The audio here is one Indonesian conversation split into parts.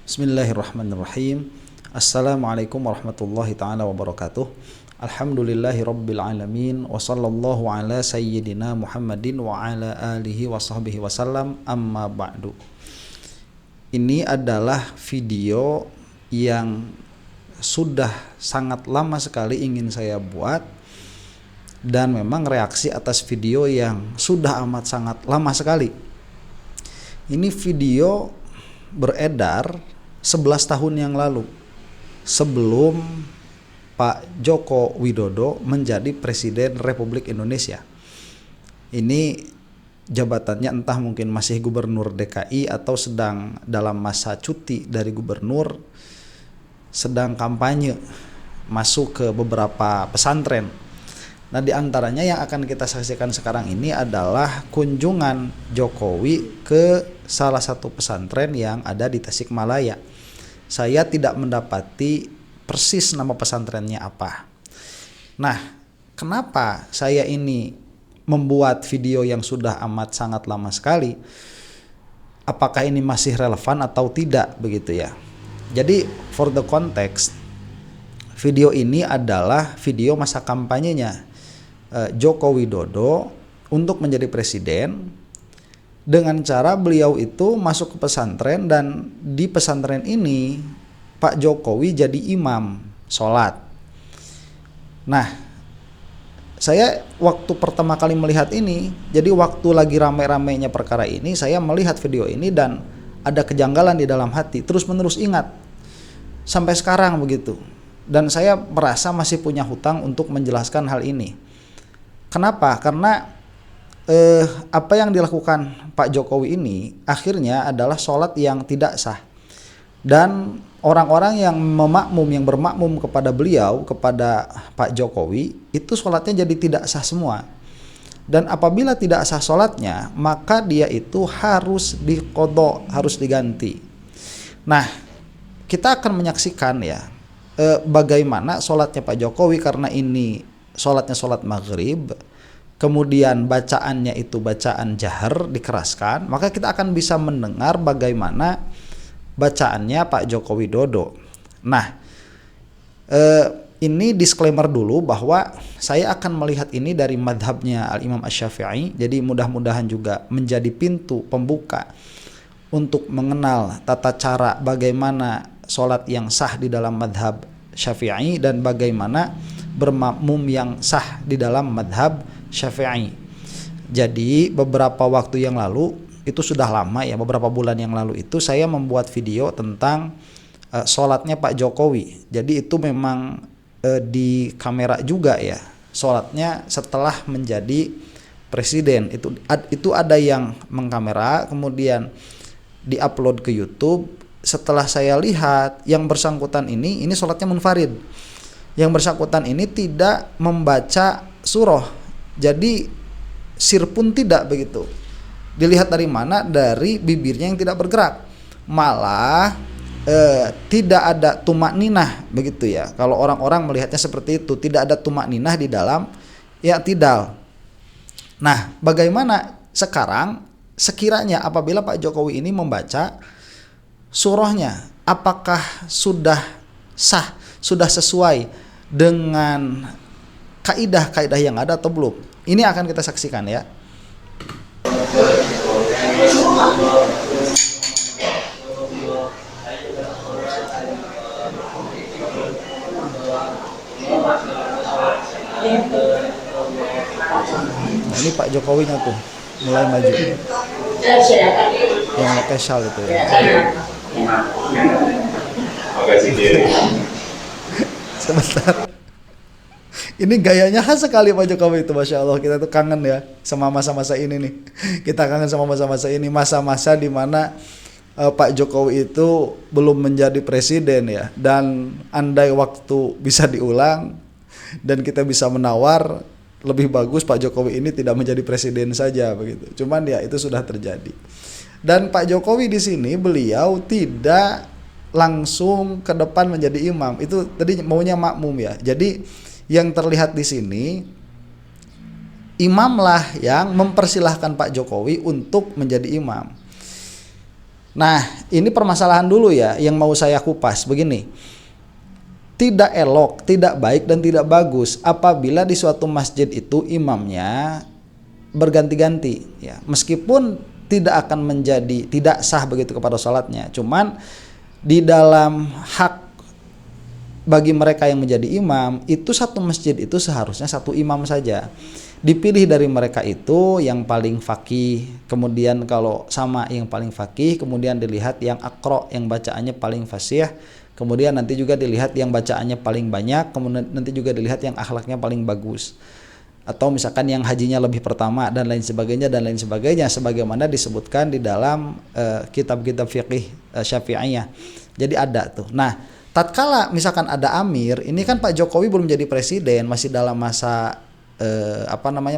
Bismillahirrahmanirrahim. Assalamualaikum warahmatullahi ta'ala wabarakatuh. Alhamdulillahi rabbil alamin. Wa sallallahu ala sayyidina Muhammadin wa ala alihi wa sahbihi wasallam. Amma ba'du. Ini adalah video yang sudah sangat lama sekali ingin saya buat, dan memang reaksi atas video yang sudah amat sangat lama sekali. Ini video beredar 11 tahun yang lalu, sebelum Pak Joko Widodo menjadi Presiden Republik Indonesia. Ini jabatannya entah mungkin masih Gubernur DKI atau sedang dalam masa cuti dari gubernur, sedang kampanye masuk ke beberapa pesantren. Nah, di antaranya yang akan kita saksikan sekarang ini adalah kunjungan Jokowi ke salah satu pesantren yang ada di Tasikmalaya. Saya tidak mendapati persis nama pesantrennya apa. Nah, kenapa saya ini membuat video yang sudah amat sangat lama sekali? Apakah ini masih relevan atau tidak begitu ya? Jadi, for the context, video ini adalah video masa kampanyenya Joko Widodo untuk menjadi presiden, dengan cara beliau itu masuk ke pesantren, dan di pesantren ini Pak Jokowi jadi imam sholat. Nah, saya waktu pertama kali melihat ini, jadi waktu lagi rame-ramenya perkara ini, saya melihat video ini dan ada kejanggalan di dalam hati, terus-menerus ingat sampai sekarang begitu. Dan saya merasa masih punya hutang untuk menjelaskan hal ini. Kenapa? Karena apa yang dilakukan Pak Jokowi ini akhirnya adalah sholat yang tidak sah, dan orang-orang yang bermakmum kepada beliau, kepada Pak Jokowi, itu sholatnya jadi tidak sah semua. Dan apabila tidak sah sholatnya, maka dia itu harus diqodho, harus diganti. Nah, kita akan menyaksikan ya bagaimana sholatnya Pak Jokowi, karena ini sholatnya sholat maghrib, kemudian bacaannya itu bacaan jahar, dikeraskan, maka kita akan bisa mendengar bagaimana bacaannya Pak Joko Widodo. Nah, ini disclaimer dulu bahwa saya akan melihat ini dari madhabnya Al-Imam Asy-Syafi'i, jadi mudah-mudahan juga menjadi pintu pembuka untuk mengenal tata cara bagaimana sholat yang sah di dalam madhab Syafi'i dan bagaimana bermakmum yang sah di dalam madhab Syafi'i. Jadi beberapa waktu yang lalu, itu sudah lama ya, beberapa bulan yang lalu itu saya membuat video tentang sholatnya Pak Jokowi. Jadi itu memang di kamera juga ya, sholatnya setelah menjadi presiden. Itu ada yang mengkamera, kemudian diupload ke YouTube. Setelah saya lihat yang bersangkutan ini sholatnya munfarid. Yang bersangkutan ini tidak membaca surah. Jadi sir pun tidak begitu. Dilihat dari mana? Dari bibirnya yang tidak bergerak. Malah tidak ada tumak ninah begitu ya. Kalau orang-orang melihatnya seperti itu, tidak ada tumak ninah di dalam i'tidal. Nah, bagaimana sekarang sekiranya apabila Pak Jokowi ini membaca surahnya, apakah sudah sah, sudah sesuai dengan kaidah-kaidah yang ada atau belum? Ini akan kita saksikan ya. Nah, ini Pak Jokowinya tuh mulai maju, yang pakai shawl itu ya. Sebentar. Ini gayanya khas sekali Pak Jokowi itu, Masya Allah. Kita tuh kangen ya sama masa-masa ini nih. Kita kangen sama masa-masa ini, masa-masa di mana Pak Jokowi itu belum menjadi presiden ya. Dan andai waktu bisa diulang dan kita bisa menawar, lebih bagus Pak Jokowi ini tidak menjadi presiden saja begitu. Cuman ya itu sudah terjadi. Dan Pak Jokowi di sini beliau tidak langsung ke depan menjadi imam. Itu tadi maunya makmum ya. Jadi yang terlihat di sini, imamlah yang mempersilahkan Pak Jokowi untuk menjadi imam. Nah, ini permasalahan dulu ya yang mau saya kupas begini. Tidak elok, tidak baik dan tidak bagus apabila di suatu masjid itu imamnya berganti-ganti ya. Meskipun tidak akan menjadi tidak sah begitu kepada salatnya. Cuman di dalam hak bagi mereka yang menjadi imam, itu satu masjid itu seharusnya satu imam saja. Dipilih dari mereka itu yang paling faqih, kemudian kalau sama yang paling faqih, kemudian dilihat yang aqra, yang bacaannya paling fasih, kemudian nanti juga dilihat yang bacaannya paling banyak, kemudian nanti juga dilihat yang akhlaknya paling bagus. Atau misalkan yang hajinya lebih pertama dan lain sebagainya sebagaimana disebutkan di dalam kitab-kitab fiqih Syafi'iyah. Jadi ada tuh. Nah, tatkala misalkan ada amir, ini kan Pak Jokowi belum jadi presiden, masih dalam masa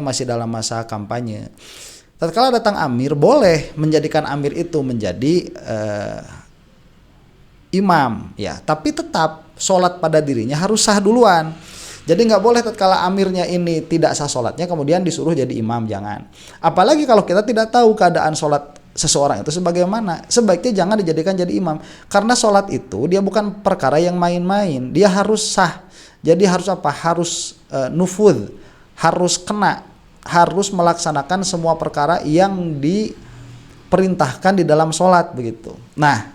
masih dalam masa kampanye. Tatkala datang amir, boleh menjadikan amir itu menjadi imam ya, tapi tetap sholat pada dirinya harus sah duluan. Jadi nggak boleh tatkala amirnya ini tidak sah sholatnya kemudian disuruh jadi imam, jangan. Apalagi kalau kita tidak tahu keadaan sholat seseorang itu sebagaimana, sebaiknya jangan dijadikan jadi imam. Karena sholat itu dia bukan perkara yang main-main, dia harus sah. Jadi harus apa? Harus nufudz, harus kena, harus melaksanakan semua perkara yang diperintahkan di dalam sholat begitu. Nah,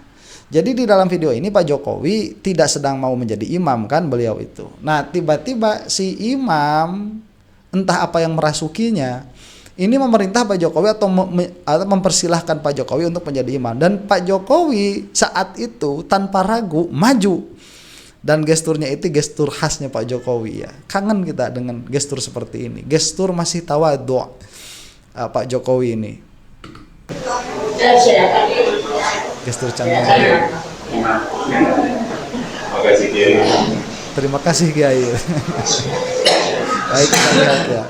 jadi di dalam video ini Pak Jokowi tidak sedang mau menjadi imam kan beliau itu. Nah, tiba-tiba si imam entah apa yang merasukinya ini memerintah Pak Jokowi atau mempersilahkan Pak Jokowi untuk menjadi imam, dan Pak Jokowi saat itu tanpa ragu maju. Dan gesturnya itu gestur khasnya Pak Jokowi ya. Kangen kita dengan gestur seperti ini. Gestur masih tawadhu Pak Jokowi ini. Gestur canggih. Terima kasih Kiai. Baik, kita lihat ya.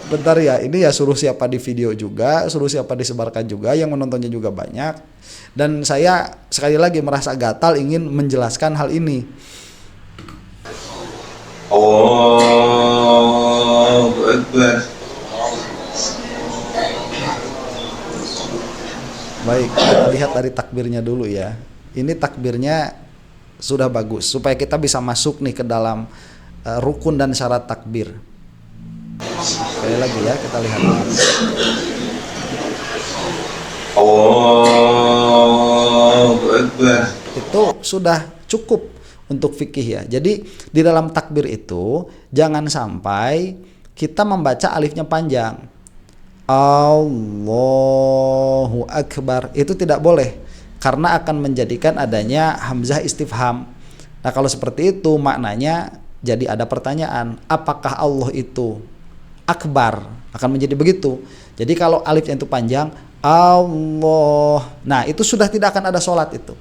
Bentar ya, ini ya suruh siapa di video juga, suruh siapa disebarkan juga, yang menontonnya juga banyak. Dan saya sekali lagi merasa gatal ingin menjelaskan hal ini. Allahu Akbar. Baik, kita lihat dari takbirnya dulu ya. Ini takbirnya sudah bagus supaya kita bisa masuk nih ke dalam rukun dan syarat takbir. Sekali lagi ya, kita lihat dulu. Allahu Akbar. Itu sudah cukup untuk fikih ya. Jadi di dalam takbir itu jangan sampai kita membaca alifnya panjang. Allahu Akbar, itu tidak boleh karena akan menjadikan adanya hamzah istifham. Nah, kalau seperti itu maknanya jadi ada pertanyaan, apakah Allah itu akbar? Akan menjadi begitu. Jadi kalau alifnya itu panjang, Allah, nah itu sudah tidak akan ada sholat itu.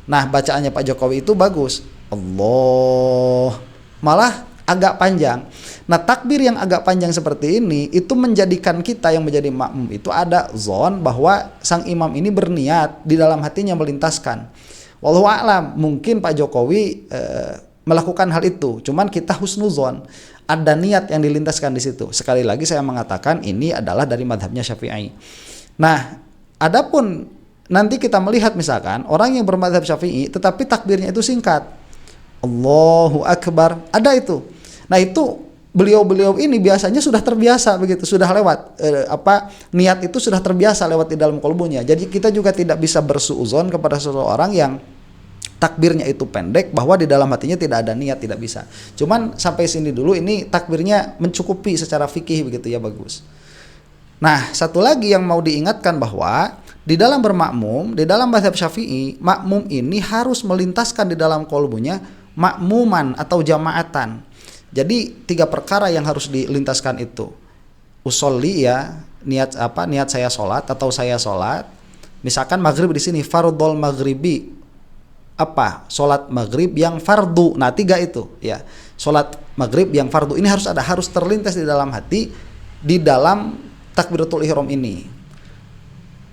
Nah, bacaannya Pak Jokowi itu bagus, Allah, malah agak panjang. Nah, takbir yang agak panjang seperti ini itu menjadikan kita yang menjadi makmum itu ada zon bahwa sang imam ini berniat di dalam hatinya melintaskan. Wallahu a'lam, mungkin Pak Jokowi melakukan hal itu, cuman kita husnuzon, ada niat yang dilintaskan di situ. Sekali lagi saya mengatakan ini adalah dari madhabnya Syafi'i. Nah, adapun nanti kita melihat misalkan orang yang bermadhab Syafi'i tetapi takbirnya itu singkat, Allahu Akbar, ada itu. Nah, itu beliau-beliau ini biasanya sudah terbiasa begitu, sudah lewat niat itu sudah terbiasa lewat di dalam kolbunya. Jadi kita juga tidak bisa bersuuzon kepada seseorang yang takbirnya itu pendek bahwa di dalam hatinya tidak ada niat, tidak bisa. Cuman sampai sini dulu, ini takbirnya mencukupi secara fikih begitu ya, bagus. Nah, satu lagi yang mau diingatkan bahwa di dalam bermakmum, di dalam mazhab Syafi'i, makmum ini harus melintaskan di dalam kolbunya makmuman atau jamaatan. Jadi 3 perkara yang harus dilintaskan itu. Usolli ya, niat saya sholat atau saya sholat. Misalkan maghrib di sini fardhul maghribi. Apa? Sholat maghrib yang fardu. Nah, 3 itu ya. Sholat maghrib yang fardu ini harus terlintas di dalam hati di dalam takbiratul ihram ini.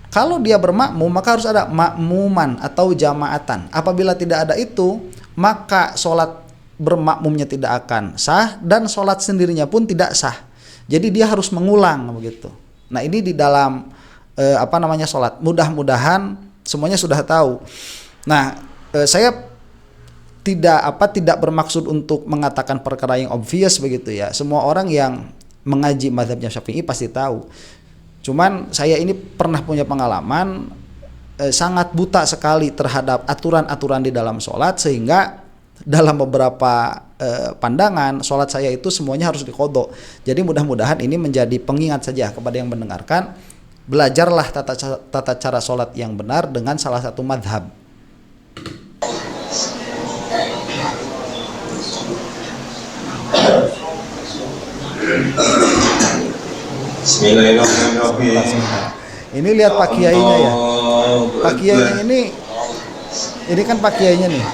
Kalau dia bermakmum maka harus ada makmuman atau jamaatan. Apabila tidak ada itu, maka sholat bermakmumnya tidak akan sah dan sholat sendirinya pun tidak sah. Jadi dia harus mengulang begitu. Nah ini di dalam sholat. Mudah-mudahan semuanya sudah tahu. Nah saya tidak bermaksud untuk mengatakan perkara yang obvious begitu ya. Semua orang yang mengaji mazhabnya Syafi'i pasti tahu. Cuman saya ini pernah punya pengalaman sangat buta sekali terhadap aturan-aturan di dalam sholat, sehingga dalam beberapa pandangan sholat saya itu semuanya harus diqodho. Jadi mudah-mudahan ini menjadi pengingat saja kepada yang mendengarkan, belajarlah tata cara sholat yang benar dengan salah satu madhab. Bismillahirrahmanirrahim. Ini lihat Pak Kiainya ya. Pak Kiainya ini kan Pak Kiainya nih.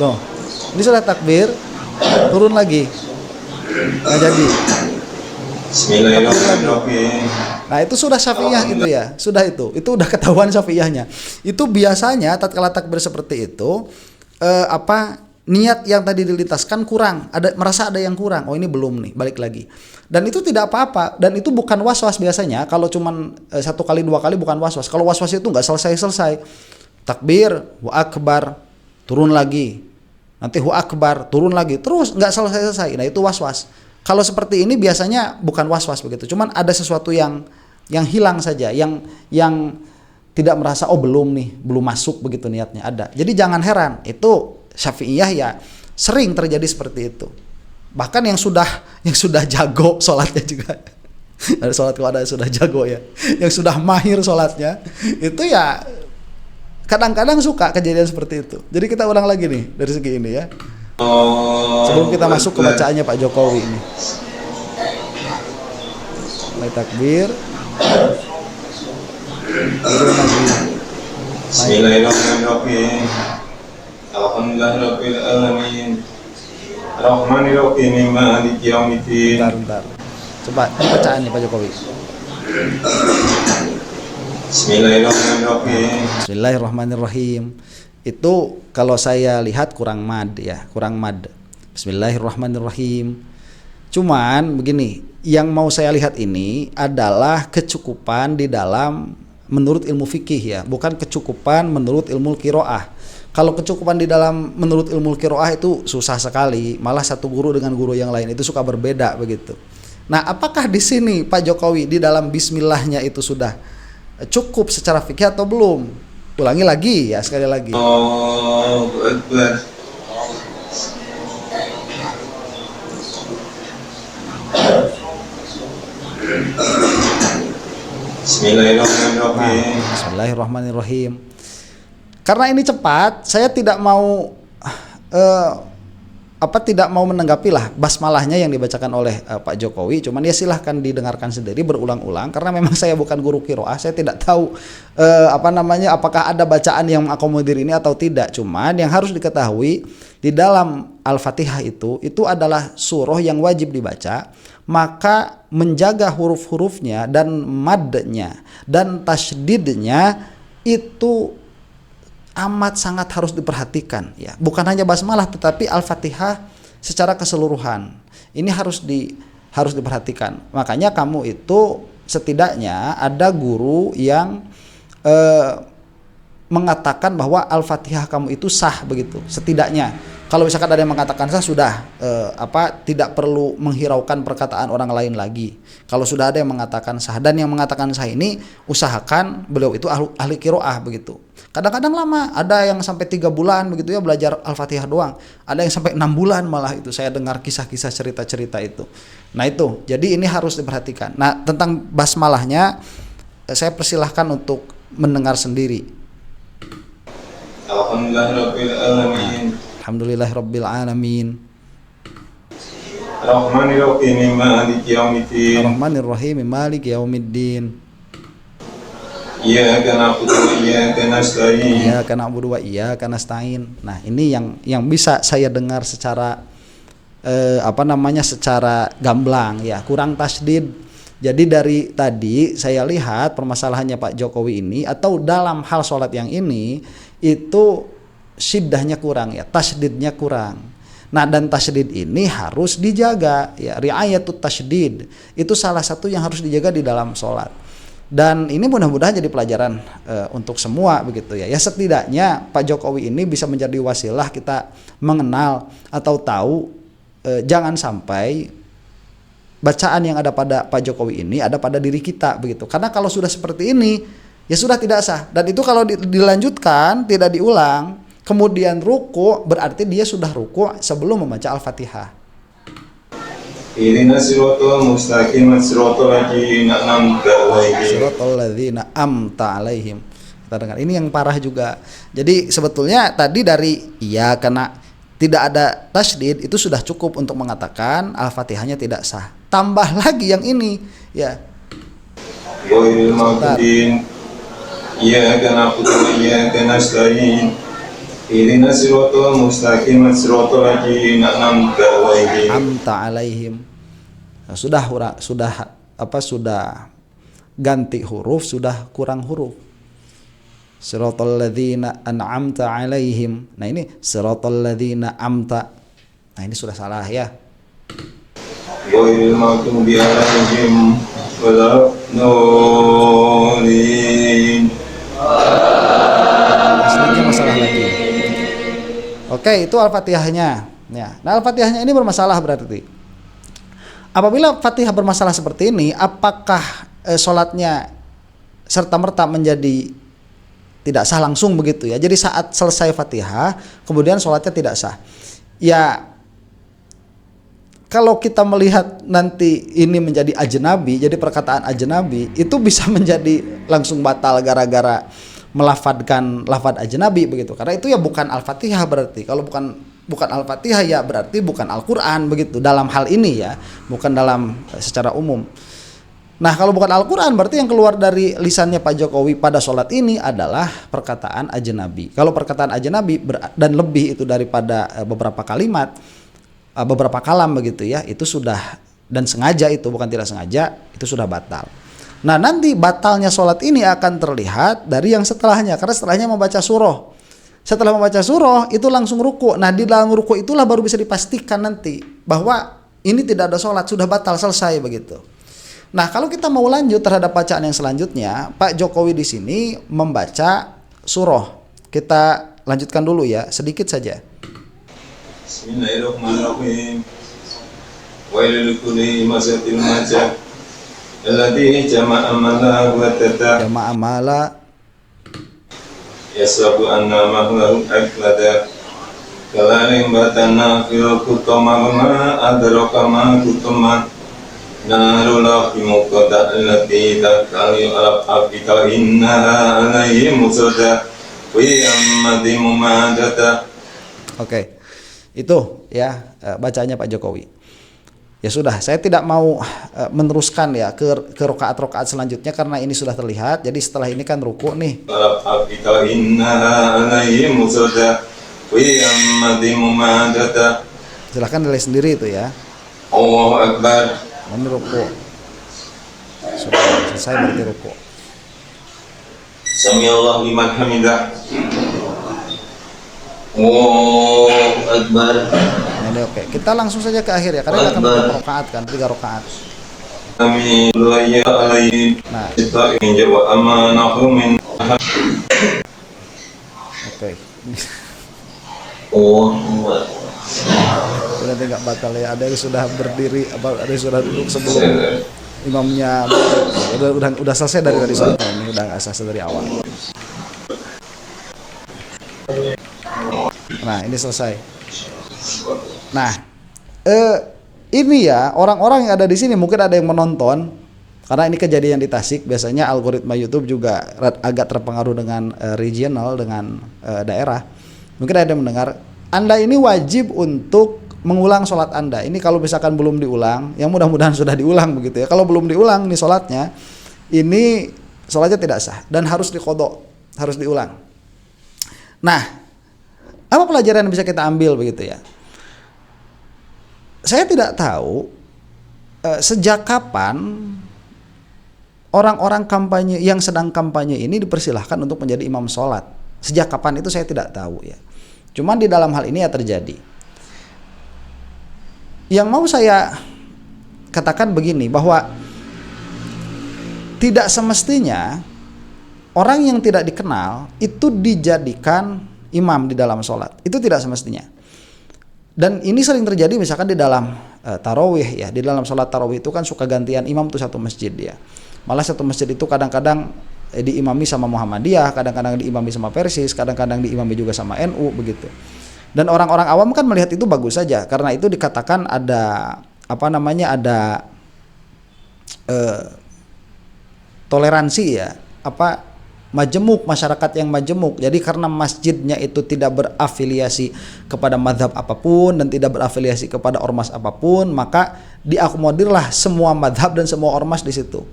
Tuh. Ini sudah takbir, turun lagi. Nggak jadi. Bismillahirrahmanirrahim. Nah itu sudah Syafi'iyah itu ya, sudah itu udah ketahuan Syafi'iyahnya. Itu biasanya tatkala takbir seperti itu niat yang tadi dilintaskan kurang, merasa ada yang kurang. Oh ini belum nih, balik lagi. Dan itu tidak apa-apa, dan itu bukan waswas biasanya. Kalau cuman 1 kali 2 kali bukan waswas. Kalau waswas itu nggak selesai. Takbir, wa akbar, turun lagi. Nanti hu akbar, turun lagi, terus nggak selesai. Nah itu waswas. Kalau seperti ini biasanya bukan waswas begitu. Cuman ada sesuatu yang hilang saja, yang tidak merasa belum masuk begitu niatnya ada. Jadi jangan heran, itu Syafi'iyah ya sering terjadi seperti itu. Bahkan yang sudah jago sholatnya juga. Ada sholat kalau ada sudah jago ya, yang sudah mahir sholatnya itu ya kadang-kadang suka kejadian seperti itu. Jadi kita ulang lagi nih dari segi ini ya. Sebelum kita masuk ke bacaannya Pak Jokowi ini. Mulai takbir. Bismillahirrahmanirrahim. Alhamdulillahirabbil alamin. Arrahmanirrahim maliki yaumiddin. Bentar. Coba bacaan nih Pak Jokowi. Bismillahirrahmanirrahim. Bismillahirrahmanirrahim. Itu kalau saya lihat kurang mad. Bismillahirrahmanirrahim. Cuman begini, yang mau saya lihat ini adalah kecukupan di dalam menurut ilmu fikih ya, bukan kecukupan menurut ilmu qiraah. Kalau kecukupan di dalam menurut ilmu qiraah itu susah sekali, malah satu guru dengan guru yang lain itu suka berbeda begitu. Nah, apakah di sini Pak Jokowi di dalam bismillahnya itu sudah cukup secara fikih atau belum? Ulangi lagi ya, sekali lagi. Allahu Akbar. Bismillahirrahmanirrahim. Bismillahirrahmanirrahim. Karena ini cepat, saya tidak mau menanggapi lah basmalahnya yang dibacakan oleh Pak Jokowi. Cuman ya silahkan didengarkan sendiri berulang-ulang, karena memang saya bukan guru qiraah, saya tidak tahu apakah ada bacaan yang mengakomodir ini atau tidak. Cuman yang harus diketahui di dalam Al-Fatihah itu adalah surah yang wajib dibaca, maka menjaga huruf-hurufnya dan madnya dan tasydidnya itu amat sangat harus diperhatikan ya. Bukan hanya basmalah tetapi Al-Fatihah secara keseluruhan. Ini harus diperhatikan. Makanya kamu itu setidaknya ada guru yang mengatakan bahwa Al-Fatihah kamu itu sah begitu. Setidaknya kalau misalkan ada yang mengatakan sah, sudah tidak perlu menghiraukan perkataan orang lain lagi. Kalau sudah ada yang mengatakan sah, dan yang mengatakan sah ini usahakan beliau itu ahli qiraah begitu. Kadang-kadang lama, ada yang sampai 3 bulan begitu ya belajar Al-Fatihah doang. Ada yang sampai 6 bulan malah itu. Saya dengar kisah-kisah cerita-cerita itu. Nah itu, jadi ini harus diperhatikan. Nah tentang basmalahnya saya persilahkan untuk mendengar sendiri. Alhamdulillahirabbil alamin. Alhamdulillahirabbil alamin. Arrahmanirrahim maliki yaumiddin. Arrahmanirrahim maliki yaumiddin. Iyyaka na'budu wa iyyaka nasta'in. Iyyaka na'budu wa iyyaka nasta'in. Nah, ini yang bisa saya dengar secara secara gamblang ya, kurang tasdid. Jadi dari tadi saya lihat permasalahannya Pak Jokowi ini atau dalam hal sholat yang ini itu syiddahnya kurang ya, tasydidnya kurang. Nah, dan tasydid ini harus dijaga ya, riayatut tasydid. Itu salah satu yang harus dijaga di dalam sholat. Dan ini mudah-mudahan jadi pelajaran untuk semua begitu ya. Ya setidaknya Pak Jokowi ini bisa menjadi wasilah kita mengenal atau tahu jangan sampai bacaan yang ada pada Pak Jokowi ini ada pada diri kita begitu. Karena kalau sudah seperti ini ya sudah tidak sah. Dan itu kalau dilanjutkan tidak diulang, kemudian ruku berarti dia sudah ruku sebelum membaca Al-Fatihah. Ihdinas siratal mustaqim siratal ladzina an'amta 'alaihim. Siratal ladzina amta 'alaihim. Kita dengar ini yang parah juga. Jadi sebetulnya tadi dari iya karena tidak ada tasydid itu sudah cukup untuk mengatakan Al-Fatihahnya tidak sah. Tambah lagi yang ini ya. Ghairil maghdubi iyyaka na'budu wa iyyaka nasta'in. Ihdinas siratal mustaqim siratal ladzina an'amta 'alaihim. Amta 'alaihim. Nah, sudah ganti huruf, sudah kurang huruf. Siratal ladzina an'amta 'alaihim. Nah ini siratal ladzina amta. Nah ini sudah salah ya. Ghairil maghdubi 'alaihim waladdallin. Sedikit masalah lagi. Oke, itu Al-Fatihahnya. Ya. Nah, Al-Fatihahnya ini bermasalah berarti. Apabila Fatihah bermasalah seperti ini, apakah sholatnya serta-merta menjadi tidak sah langsung begitu ya? Jadi saat selesai Fatihah, kemudian sholatnya tidak sah. Ya, kalau kita melihat nanti ini menjadi ajnabi, jadi perkataan ajnabi, itu bisa menjadi langsung batal gara-gara melafadkan lafad ajnabi begitu. Karena itu ya bukan Al-Fatihah berarti. Kalau bukan Al-Fatihah ya berarti bukan Al-Qur'an begitu dalam hal ini ya, bukan dalam secara umum. Nah, kalau bukan Al-Qur'an berarti yang keluar dari lisannya Pak Jokowi pada sholat ini adalah perkataan ajnabi. Kalau perkataan ajnabi dan lebih itu daripada beberapa kalimat, beberapa kalam begitu ya, itu sudah, dan sengaja itu bukan tidak sengaja, itu sudah batal. Nah, nanti batalnya sholat ini akan terlihat dari yang setelahnya, karena setelahnya membaca surah. Setelah membaca surah itu langsung ruku. Nah, di dalam ruku itulah baru bisa dipastikan nanti bahwa ini tidak ada sholat, sudah batal, selesai begitu. Nah, kalau kita mau lanjut terhadap bacaan yang selanjutnya, Pak Jokowi di sini membaca surah. Kita lanjutkan dulu ya, sedikit saja. Bismillahirrahmanirrahim. Wailul likulli humazatil lumazah alladzi jama'a mala wa tata. Jama'a mala Yasabu anna mahlahu akhlada. Kalalim batana fil kutama ma adraka ma kutama. Narullah bimuqadda allati takali ala abika inna alaihi musada. Wa yammadi mumadata. Oke. Itu ya bacanya Pak Jokowi. Ya sudah, saya tidak mau meneruskan ya ke rakaat-rakaat selanjutnya karena ini sudah terlihat. Jadi setelah ini kan ruku nih. Silahkan nilai sendiri itu ya. Allahu Akbar. Ini ruku. Sudah selesai berarti ruku. Samiallahu liman hamidah. Allahu Akbar. Ini oke. Kita langsung saja ke akhir ya karena akan 4 rakaat kan, 3 rakaat. Amin. Nah, kita ingin jawab amanahu min. Oke. Oh. Sudah tidak batal ya. Ada yang sudah berdiri, ada yang sudah duduk sebelum imamnya. Udah selesai dari tadi sholat ini, udah nggak selesai dari awal. Nah, ini selesai. Nah, ini ya orang-orang yang ada di sini mungkin ada yang menonton karena ini kejadian di Tasik. Biasanya algoritma YouTube juga agak terpengaruh dengan regional, dengan daerah. Mungkin ada yang mendengar. Anda ini wajib untuk mengulang sholat Anda. Ini kalau misalkan belum diulang, yang mudah-mudahan sudah diulang begitu ya. Kalau belum diulang nih sholatnya, ini sholatnya tidak sah dan harus diqodho, harus diulang. Nah, apa pelajaran yang bisa kita ambil begitu ya? Saya tidak tahu sejak kapan orang-orang kampanye yang sedang kampanye ini dipersilahkan untuk menjadi imam sholat. Sejak kapan itu saya tidak tahu ya. Cuman di dalam hal ini ya terjadi. Yang mau saya katakan begini, bahwa tidak semestinya orang yang tidak dikenal itu dijadikan imam di dalam sholat. Itu tidak semestinya. Dan ini sering terjadi misalkan di dalam tarawih ya. Di dalam sholat tarawih itu kan suka gantian imam tuh satu masjid dia. Malah satu masjid itu kadang-kadang diimami sama Muhammadiyah, kadang-kadang diimami sama Persis, kadang-kadang diimami juga sama NU begitu. Dan orang-orang awam kan melihat itu bagus saja karena itu dikatakan ada ada toleransi ya, majemuk, masyarakat yang majemuk. Jadi karena masjidnya itu tidak berafiliasi kepada mazhab apapun dan tidak berafiliasi kepada ormas apapun, maka diakomodirlah semua mazhab dan semua ormas di situ.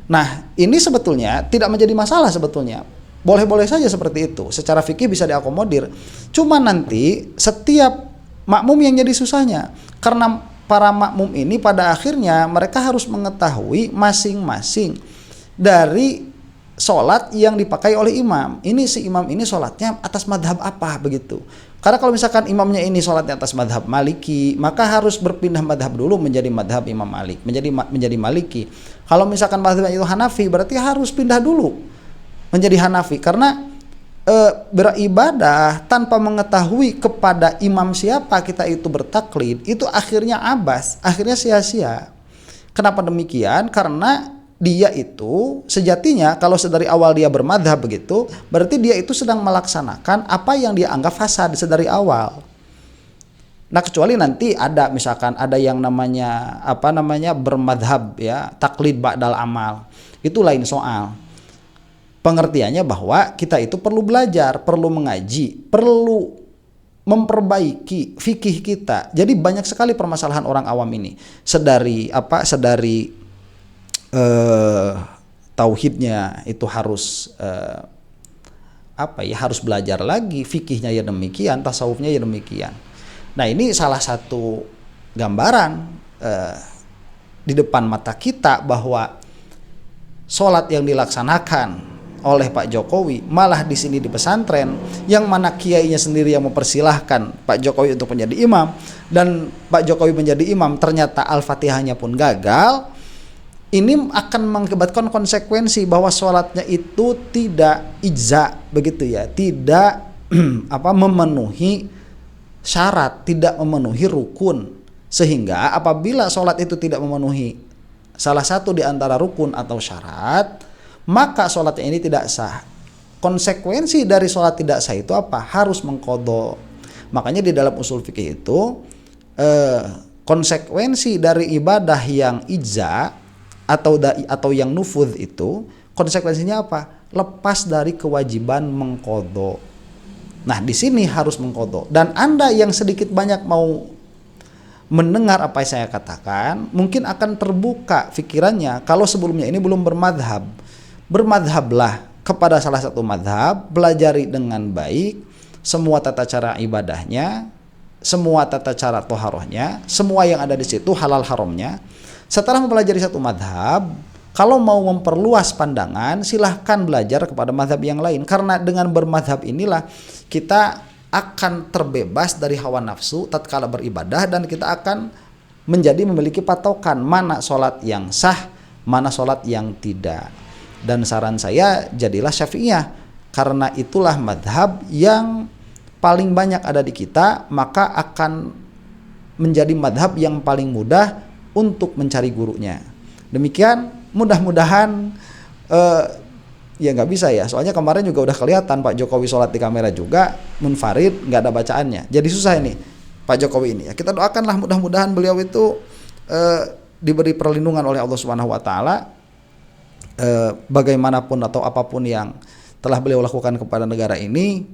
Nah, ini sebetulnya tidak menjadi masalah sebetulnya. Boleh-boleh saja seperti itu. Secara fikih bisa diakomodir. Cuma nanti setiap makmum yang jadi susahnya. Karena para makmum ini pada akhirnya mereka harus mengetahui masing-masing dari sholat yang dipakai oleh imam. Ini si imam ini sholatnya atas madhab apa begitu. Karena kalau misalkan imamnya ini sholatnya atas madhab Maliki, maka harus berpindah madhab dulu menjadi madhab Imam Malik, menjadi Maliki. Kalau misalkan madhab itu Hanafi, berarti harus pindah dulu menjadi Hanafi. Karena beribadah tanpa mengetahui kepada imam siapa kita itu bertaklid, itu akhirnya abas, akhirnya sia-sia. Kenapa demikian? Karena dia itu sejatinya kalau sedari awal dia bermadhab begitu, berarti dia itu sedang melaksanakan apa yang dia anggap fasad sedari awal. Nah, kecuali nanti ada misalkan ada yang namanya bermadhab ya, taklid ba'dal amal. Itu lain soal. Pengertiannya bahwa kita itu perlu belajar, perlu mengaji, perlu memperbaiki fikih kita. Jadi banyak sekali permasalahan orang awam ini. Sedari tauhidnya itu harus harus belajar lagi, fikihnya ya demikian, tasawufnya ya demikian. Nah, ini salah satu gambaran di depan mata kita bahwa sholat yang dilaksanakan oleh Pak Jokowi malah di sini di pesantren yang mana kiainya sendiri yang mempersilahkan Pak Jokowi untuk menjadi imam, dan Pak Jokowi menjadi imam ternyata Al-Fatihahnya pun gagal. Ini akan mengakibatkan konsekuensi bahwa sholatnya itu tidak ijza begitu ya, tidak memenuhi syarat, tidak memenuhi rukun, sehingga apabila sholat itu tidak memenuhi salah satu di antara rukun atau syarat, maka sholatnya ini tidak sah. Konsekuensi dari sholat tidak sah itu apa? Harus mengqadha. Makanya di dalam usul fikih itu konsekuensi dari ibadah yang ijza atau yang nufudz itu konsekuensinya apa? Lepas dari kewajiban mengqadha. Nah, di sini harus mengqadha. Dan Anda yang sedikit banyak mau mendengar apa yang saya katakan, mungkin akan terbuka pikirannya kalau sebelumnya ini belum bermadhab. Bermadhablah kepada salah satu madhab, belajari dengan baik semua tata cara ibadahnya, semua tata cara toharohnya, semua yang ada di situ halal haramnya. Setelah mempelajari satu madhab, kalau mau memperluas pandangan, silahkan belajar kepada madhab yang lain. Karena dengan bermadhab inilah kita akan terbebas dari hawa nafsu tatkala beribadah, dan kita akan memiliki patokan mana sholat yang sah, mana sholat yang tidak. Dan saran saya, jadilah Syafi'iyah, karena itulah madhab yang paling banyak ada di kita, maka akan menjadi madhab yang paling mudah untuk mencari gurunya. Demikian, mudah-mudahan ya nggak bisa ya, soalnya kemarin juga udah kelihatan Pak Jokowi sholat di kamera juga munfarid, nggak ada bacaannya, jadi susah ini Pak Jokowi ini ya. Kita doakanlah mudah-mudahan beliau itu diberi perlindungan oleh Allah Subhanahu Wa Taala, bagaimanapun atau apapun yang telah beliau lakukan kepada negara ini,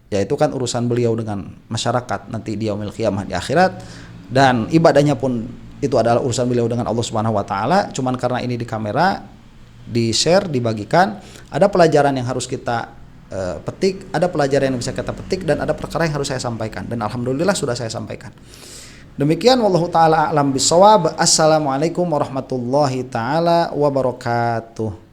yaitu kan urusan beliau dengan masyarakat nanti di yaumil qiyamah di akhirat, dan ibadahnya pun itu adalah urusan beliau dengan Allah Subhanahu Wa Taala. Cuman karena ini di kamera, di share, dibagikan, ada pelajaran yang harus kita petik, ada pelajaran yang bisa kita petik, dan ada perkara yang harus saya sampaikan, dan alhamdulillah sudah saya sampaikan. Demikian, wallahu taala a'lam bishawab. Assalamualaikum warahmatullahi taala wabarakatuh.